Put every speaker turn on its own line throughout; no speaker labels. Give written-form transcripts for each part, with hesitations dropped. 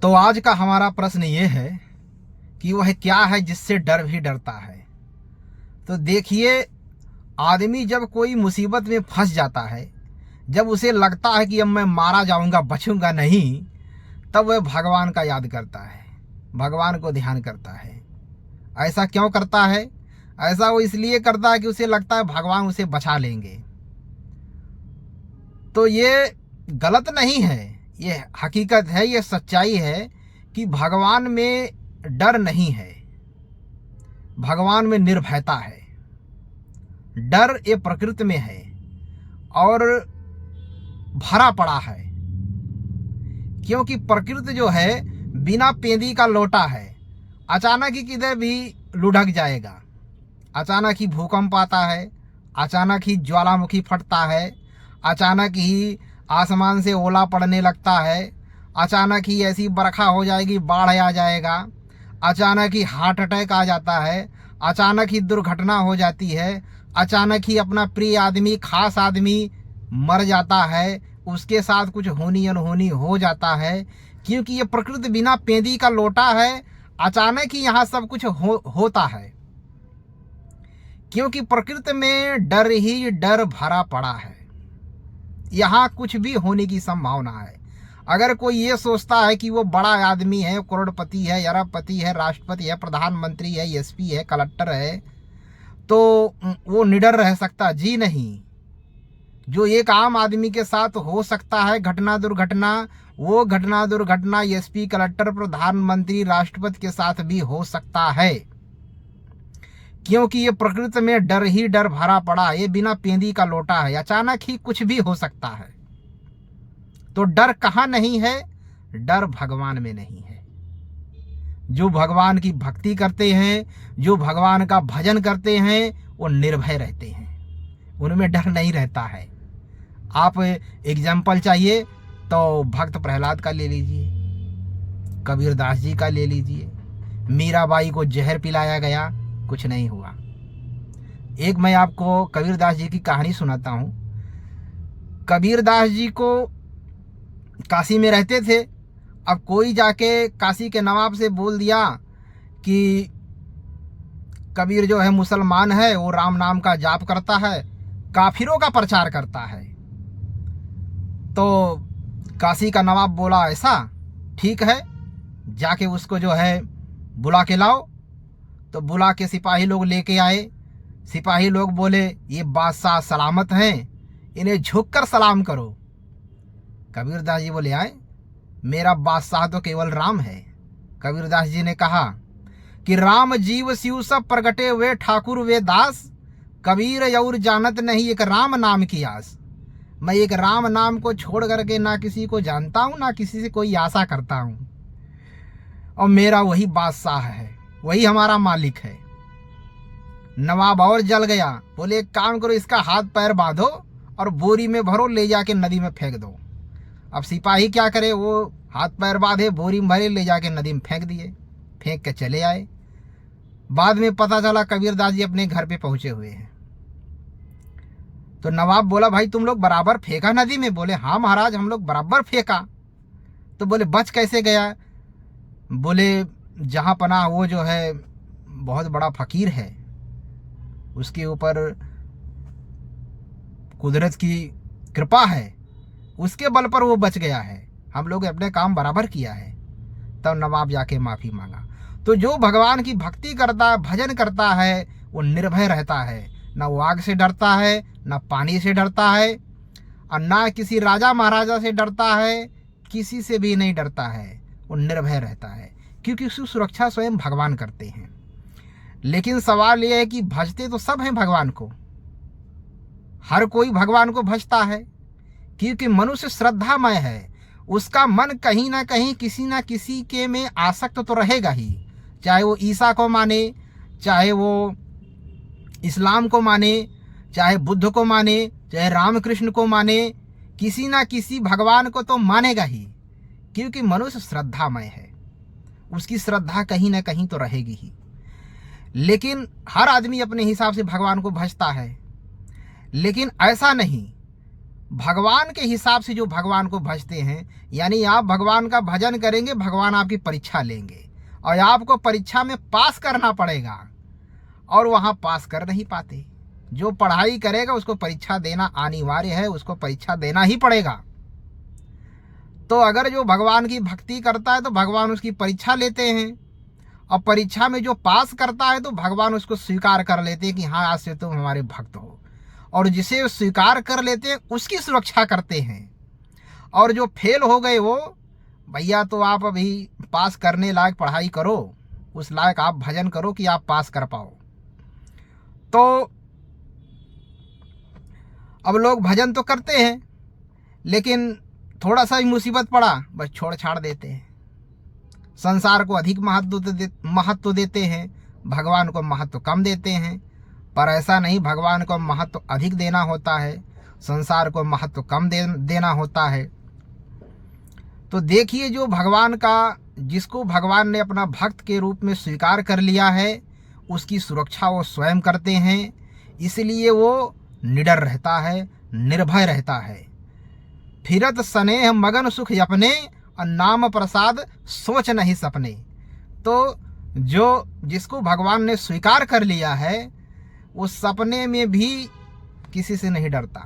तो आज का हमारा प्रश्न ये है कि वह क्या है जिससे डर भी डरता है। तो देखिए, आदमी जब कोई मुसीबत में फंस जाता है, जब उसे लगता है कि अब मैं मारा जाऊंगा, बचूंगा नहीं, तब वह भगवान का याद करता है, भगवान को ध्यान करता है। ऐसा क्यों करता है? ऐसा वो इसलिए करता है कि उसे लगता है भगवान उसे बचा लेंगे। तो ये गलत नहीं है, ये हकीकत है, ये सच्चाई है कि भगवान में डर नहीं है, भगवान में निर्भयता है। डर ये प्रकृति में है और भरा पड़ा है, क्योंकि प्रकृति जो है बिना पेंदी का लोटा है। अचानक ही किधर भी लुढ़क जाएगा, अचानक ही भूकंप आता है, अचानक ही ज्वालामुखी फटता है, अचानक ही आसमान से ओला पड़ने लगता है, अचानक ही ऐसी बरखा हो जाएगी, बाढ़ आ जाएगा, अचानक ही हार्ट अटैक आ जाता है, अचानक ही दुर्घटना हो जाती है, अचानक ही अपना प्रिय आदमी, खास आदमी मर जाता है, उसके साथ कुछ होनी अनहोनी हो जाता है। क्योंकि ये प्रकृति बिना पेंदी का लोटा है, अचानक ही यहाँ सब कुछ होता है, क्योंकि प्रकृति में डर ही डर भरा पड़ा है। यहाँ कुछ भी होने की संभावना है। अगर कोई ये सोचता है कि वो बड़ा आदमी है, करोड़पति है, अरबपति है, राष्ट्रपति है, प्रधानमंत्री है, एसपी है, कलेक्टर है, तो वो निडर रह सकता, जी नहीं। जो एक आम आदमी के साथ हो सकता है घटना दुर्घटना, वो घटना दुर्घटना एसपी, कलेक्टर, प्रधानमंत्री, राष्ट्रपति के साथ भी हो सकता है। क्योंकि ये प्रकृति में डर ही डर भरा पड़ा है, ये बिना पेंदी का लोटा है, अचानक ही कुछ भी हो सकता है। तो डर कहाँ नहीं है? डर भगवान में नहीं है। जो भगवान की भक्ति करते हैं, जो भगवान का भजन करते हैं, वो निर्भय रहते हैं, उनमें डर नहीं रहता है। आप एग्जाम्पल चाहिए तो भक्त प्रहलाद का ले लीजिए, कबीरदास जी का ले लीजिए। मीराबाई को जहर पिलाया गया, कुछ नहीं हुआ। एक मैं आपको कबीरदास जी की कहानी सुनाता हूँ। कबीरदास जी को काशी में रहते थे। अब कोई जाके काशी के नवाब से बोल दिया कि कबीर जो है मुसलमान है, वो राम नाम का जाप करता है, काफिरों का प्रचार करता है। तो काशी का नवाब बोला ऐसा, ठीक है, जाके उसको जो है बुला के लाओ। तो बुला के सिपाही लोग लेके आए। सिपाही लोग बोले ये बादशाह सलामत हैं, इन्हें झुककर सलाम करो। कबीरदास जी बोले आए, मेरा बादशाह तो केवल राम है। कबीरदास जी ने कहा कि राम जीव शिव सब प्रगटे हुए ठाकुर वे दास, कबीर और जानत नहीं एक राम नाम की आस। मैं एक राम नाम को छोड़ करके ना किसी को जानता हूँ, ना किसी से कोई आशा करता हूँ, और मेरा वही बादशाह है, वही हमारा मालिक है। नवाब और जल गया। बोले एक काम करो, इसका हाथ पैर बांधो और बोरी में भरो, ले जाके नदी में फेंक दो। अब सिपाही क्या करे, वो हाथ पैर बांधे, बोरी में भरे, ले जाके नदी में फेंक दिए। फेंक के चले आए। बाद में पता चला कबीरदास जी अपने घर पे पहुंचे हुए हैं। तो नवाब बोला भाई तुम लोग बराबर फेंका नदी में? बोले हाँ महाराज, हम लोग बराबर फेंका। तो बोले बच कैसे गया? बोले जहाँ पना वो जो है बहुत बड़ा फकीर है, उसके ऊपर कुदरत की कृपा है, उसके बल पर वो बच गया है, हम लोग अपने काम बराबर किया है। तब नवाब जाके माफ़ी मांगा। तो जो भगवान की भक्ति करता है, भजन करता है, वो निर्भय रहता है। ना वो आग से डरता है, ना पानी से डरता है, और ना किसी राजा महाराजा से डरता है, किसी से भी नहीं डरता है। वो निर्भय रहता है, क्योंकि उसकी सुरक्षा स्वयं भगवान करते हैं। लेकिन सवाल यह है कि भजते तो सब हैं भगवान को, हर कोई भगवान को भजता है, क्योंकि मनुष्य श्रद्धामय है। उसका मन कहीं ना कहीं किसी ना किसी के में आसक्त तो रहेगा ही, चाहे वो ईसा को माने, चाहे वो इस्लाम को माने, चाहे बुद्ध को माने, चाहे रामकृष्ण को माने, किसी ना किसी भगवान को तो मानेगा ही, क्योंकि मनुष्य श्रद्धामय है, उसकी श्रद्धा कहीं ना कहीं तो रहेगी ही। लेकिन हर आदमी अपने हिसाब से भगवान को भजता है। लेकिन ऐसा नहीं, भगवान के हिसाब से जो भगवान को भजते हैं, यानी आप भगवान का भजन करेंगे, भगवान आपकी परीक्षा लेंगे और आपको परीक्षा में पास करना पड़ेगा, और वहाँ पास कर नहीं पाते। जो पढ़ाई करेगा उसको परीक्षा देना अनिवार्य है, उसको परीक्षा देना ही पड़ेगा। तो अगर जो भगवान की भक्ति करता है तो भगवान उसकी परीक्षा लेते हैं, और परीक्षा में जो पास करता है तो भगवान उसको स्वीकार कर लेते हैं कि हाँ, आज से तुम हमारे भक्त हो। और जिसे स्वीकार कर लेते हैं उसकी सुरक्षा करते हैं। और जो फेल हो गए वो, भैया तो आप अभी पास करने लायक पढ़ाई करो, उस लायक आप भजन करो कि आप पास कर पाओ। तो अब लोग भजन तो करते हैं, लेकिन थोड़ा सा ही मुसीबत पड़ा बस छोड़ छाड़ देते हैं। संसार को अधिक महत्व देते हैं, भगवान को महत्व कम देते हैं। पर ऐसा नहीं, भगवान को महत्व अधिक देना होता है, संसार को महत्व कम देना होता है। तो देखिए, जो भगवान का, जिसको भगवान ने अपना भक्त के रूप में स्वीकार कर लिया है, उसकी सुरक्षा वो स्वयं करते हैं। इसलिए वो निडर रहता है, निर्भय रहता है। फिरत स्नेह मगन सुख अपने, और नाम प्रसाद सोच नहीं सपने। तो जो जिसको भगवान ने स्वीकार कर लिया है, वो सपने में भी किसी से नहीं डरता,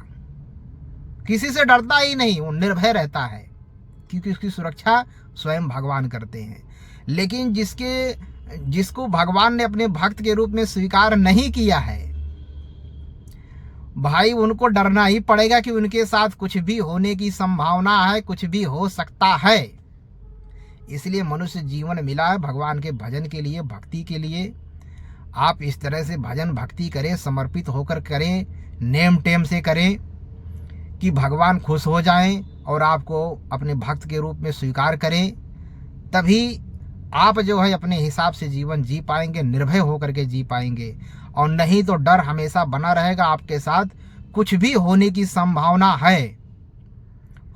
किसी से डरता ही नहीं, वो निर्भय रहता है, क्योंकि उसकी सुरक्षा स्वयं भगवान करते हैं। लेकिन जिसको भगवान ने अपने भक्त के रूप में स्वीकार नहीं किया है, भाई उनको डरना ही पड़ेगा कि उनके साथ कुछ भी होने की संभावना है, कुछ भी हो सकता है। इसलिए मनुष्य जीवन मिला है भगवान के भजन के लिए, भक्ति के लिए। आप इस तरह से भजन भक्ति करें, समर्पित होकर करें, नेम टेम से करें कि भगवान खुश हो जाएं और आपको अपने भक्त के रूप में स्वीकार करें। तभी आप जो है अपने हिसाब से जीवन जी पाएंगे, निर्भय होकर के जी पाएंगे। और नहीं तो डर हमेशा बना रहेगा आपके साथ, कुछ भी होने की संभावना है,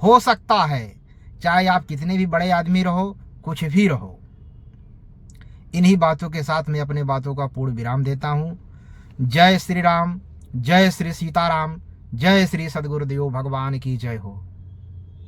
हो सकता है, चाहे आप कितने भी बड़े आदमी रहो, कुछ भी रहो। इन्हीं बातों के साथ मैं अपने बातों का पूर्ण विराम देता हूँ। जय श्री राम, जय श्री सीताराम, जय श्री सद्गुरुदेव भगवान की जय हो।